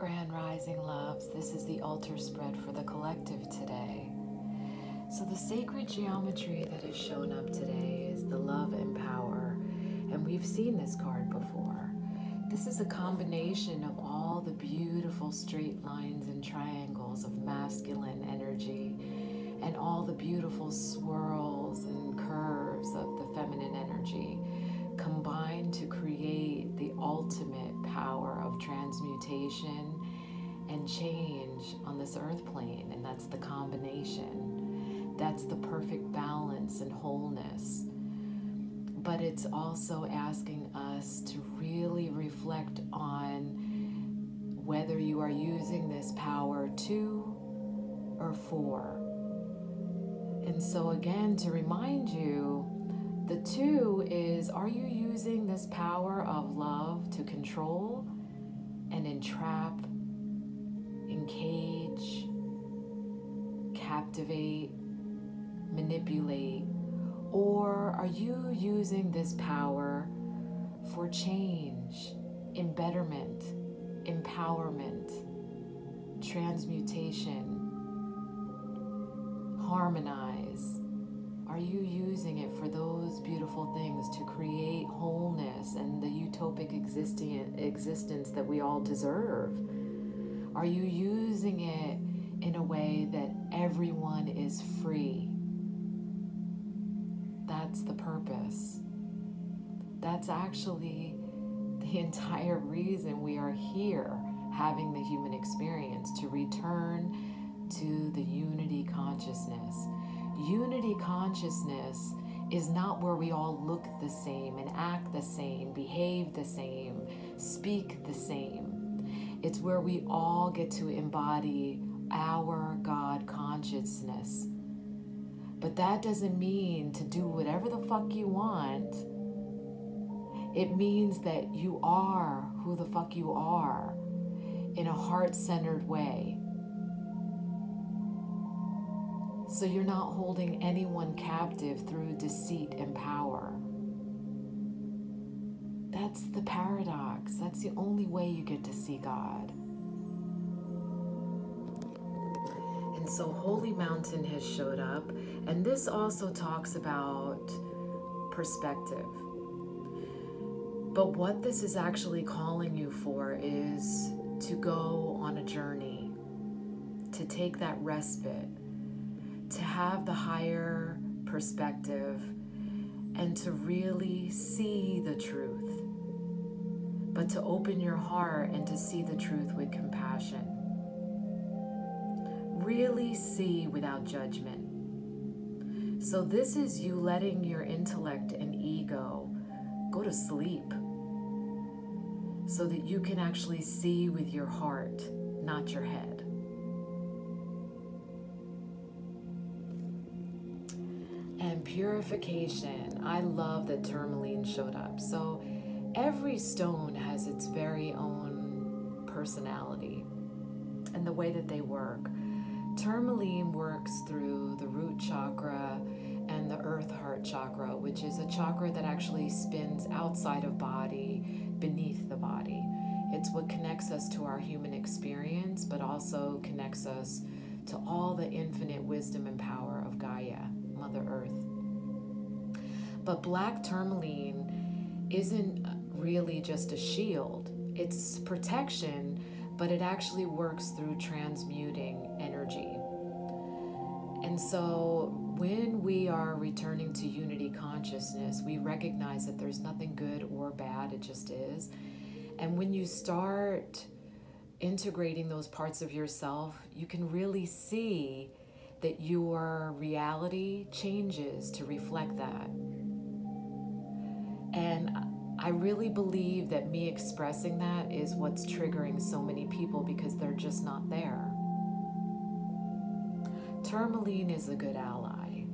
Grand Rising loves, this is the altar spread for the collective today. So the sacred geometry that has shown up today is the love and power, and we've seen this card before. This is a combination of all the beautiful straight lines and triangles of masculine energy and all the beautiful swirls and curves of the feminine energy combined to create the ultimate power of transmutation and change on this earth plane. And that's the combination. That's the perfect balance and wholeness. But it's also asking us to really reflect on whether you are using this power to or for. And so again, to remind you, the two is, are you using this power of love to control and entrap, engage, captivate, manipulate? Or are you using this power for change, embetterment, empowerment, transmutation, harmonize? Are you using it for those beautiful things to create wholeness and the utopic existence that we all deserve? Are you using it in a way that everyone is free? That's the purpose. That's actually the entire reason we are here having the human experience, to return to the unity consciousness. Unity consciousness is not where we all look the same and act the same, behave the same, speak the same. It's where we all get to embody our God consciousness. But that doesn't mean to do whatever the fuck you want. It means that you are who the fuck you are in a heart-centered way. So you're not holding anyone captive through deceit and power. That's the paradox. That's the only way you get to see God. And so Holy Mountain has showed up, and this also talks about perspective. But what this is actually calling you for is to go on a journey, to take that respite, to have the higher perspective, and to really see the truth, but to open your heart and to see the truth with compassion. Really see without judgment. So this is you letting your intellect and ego go to sleep so that you can actually see with your heart, not your head. And purification, I love that tourmaline showed up. So every stone has its very own personality and the way that they work. Tourmaline works through the root chakra and the earth heart chakra, which is a chakra that actually spins outside of body, beneath the body. It's what connects us to our human experience, but also connects us to all the infinite wisdom and power of Gaia, Mother Earth. But black tourmaline isn't really just a shield. It's protection, but it actually works through transmuting energy. And so when we are returning to unity consciousness, we recognize that there's nothing good or bad, it just is. And when you start integrating those parts of yourself, you can really see that your reality changes to reflect that. And I really believe that me expressing that is what's triggering so many people, because they're just not there. Tourmaline is a good ally.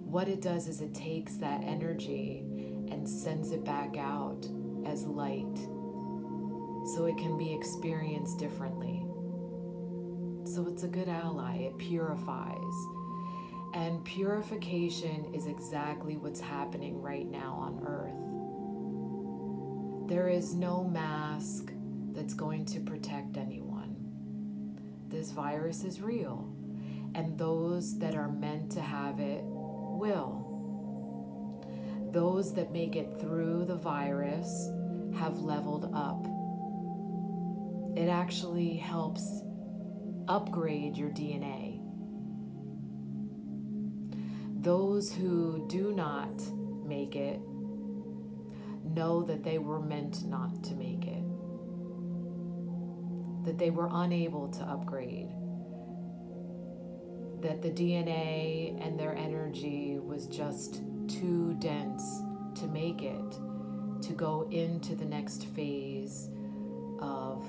What it does is it takes that energy and sends it back out as light so it can be experienced differently. So it's a good ally. It purifies. And purification is exactly what's happening right now on Earth. There is no mask that's going to protect anyone. this virus is real, and those that are meant to have it will. Those that make it through the virus have leveled up. It actually helps upgrade your DNA. Those who do not make it know that they were meant not to make it, that they were unable to upgrade, that the DNA and their energy was just too dense to make it, to go into the next phase of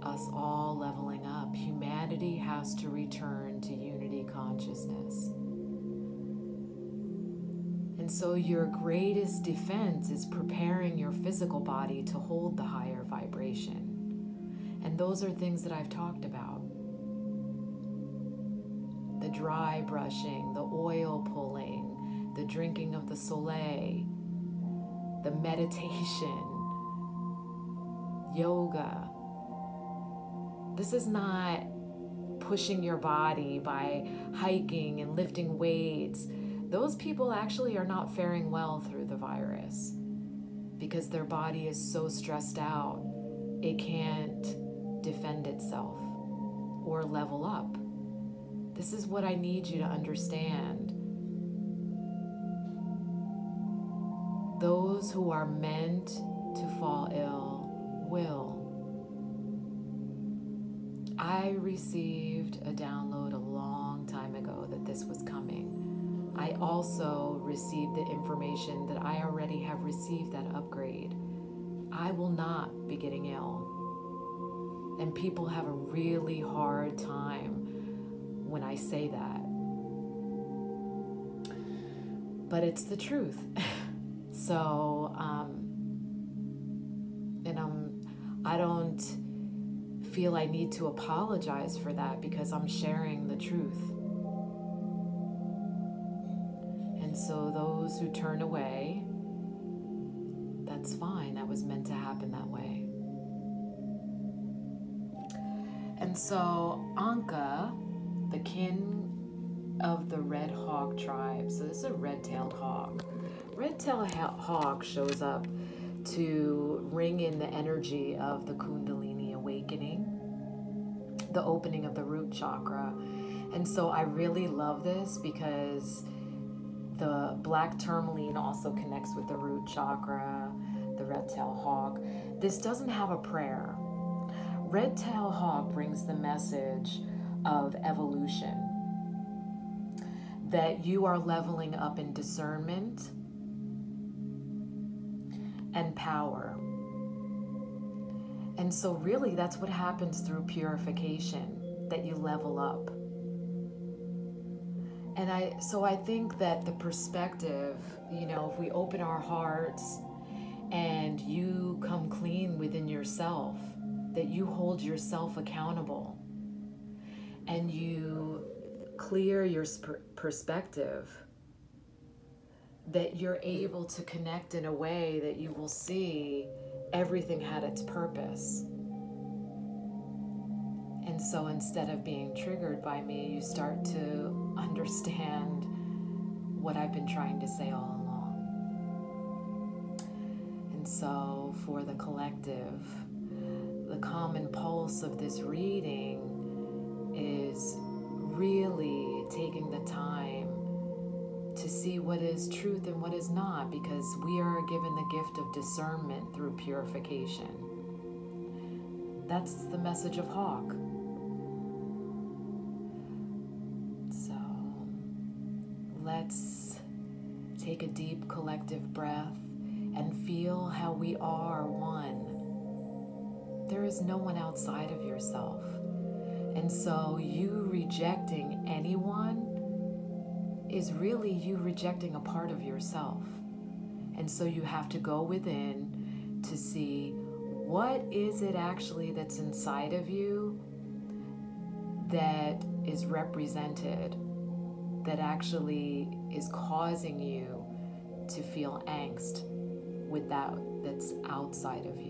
us all leveling up. Humanity has to return to unity consciousness. And so your greatest defense is preparing your physical body to hold the higher vibration. And those are things that I've talked about. The dry brushing, the oil pulling, the drinking of the soleil, the meditation, yoga. This is not pushing your body by hiking and lifting weights. Those people actually are not faring well through the virus because their body is so stressed out, it can't defend itself or level up. This is what I need you to understand. Those who are meant to fall ill will. I received a download a long time ago that this was coming. I also received the information that I already have received that upgrade. I will not be getting ill. And people have a really hard time when I say that. But it's the truth. So, I don't feel I need to apologize for that because I'm sharing the truth. And so those who turn away, that's fine. That was meant to happen that way. And so Anka, the kin of the red hawk tribe, so this is a red-tailed hawk. Red-tailed hawk shows up to ring in the energy of the Kundalini awakening, the opening of the root chakra. And so I really love this because the black tourmaline also connects with the root chakra, the red-tailed hawk. This doesn't have a prayer. Red-tailed hawk brings the message of evolution, that you are leveling up in discernment and power. And so really that's what happens through purification, that you level up. And I think that the perspective, if we open our hearts and you come clean within yourself, that you hold yourself accountable and you clear your perspective, that you're able to connect in a way that you will see everything had its purpose. And so instead of being triggered by me, you start to understand what I've been trying to say all along. And so for the collective, the common pulse of this reading is really taking the time to see what is truth and what is not, because we are given the gift of discernment through purification. That's the message of Hawk. So let's take a deep collective breath and feel how we are one. There is no one outside of yourself. And so you rejecting anyone is really you rejecting a part of yourself. And so you have to go within to see what is it actually that's inside of you that is represented, that actually is causing you to feel angst with that that's outside of you.